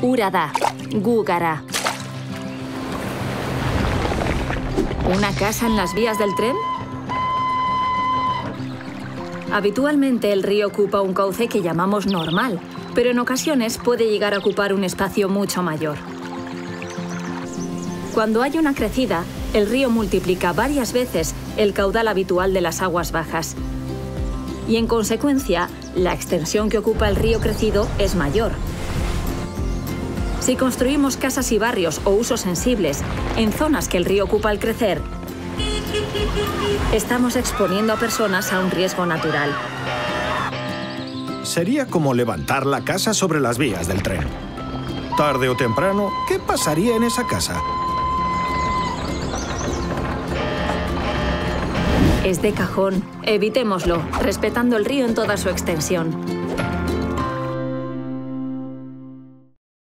Urada, Gúgara. ¿Una casa en las vías del tren? Habitualmente el río ocupa un cauce que llamamos normal, pero en ocasiones puede llegar a ocupar un espacio mucho mayor. Cuando hay una crecida, el río multiplica varias veces el caudal habitual de las aguas bajas. Y en consecuencia, la extensión que ocupa el río crecido es mayor. Si construimos casas y barrios o usos sensibles en zonas que el río ocupa al crecer, estamos exponiendo a personas a un riesgo natural. Sería como levantar la casa sobre las vías del tren. Tarde o temprano, ¿qué pasaría en esa casa? Es de cajón. Evitémoslo, respetando el río en toda su extensión.